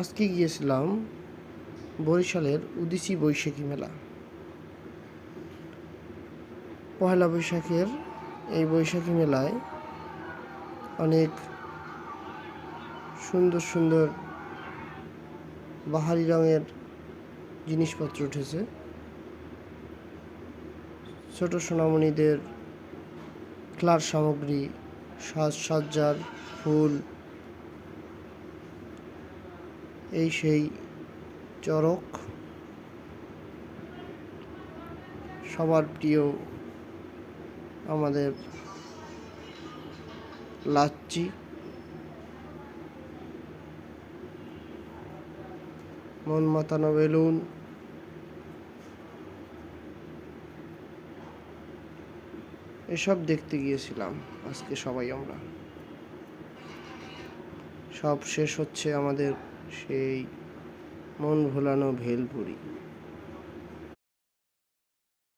আজকে গিয়েছিলাম বরিশালের উদীচী বৈশাখী মেলা। পয়লা বৈশাখের এই বৈশাখী মেলায় অনেক সুন্দর সুন্দর বাহারি রঙের জিনিসপত্র উঠেছে। ছোট সোনামণিদের খেলার সামগ্রী, সাজসজ্জার ফুল, এই সেই চড়ক, সবার প্রিয় আমাদের লাচ্ছি, মন মাতানো বেলুন, এসব দেখতে গিয়েছিলাম আজকে সবাই আমরা। সব শেষ হচ্ছে আমাদের সেই মন ভোলানো ভেলপুরি।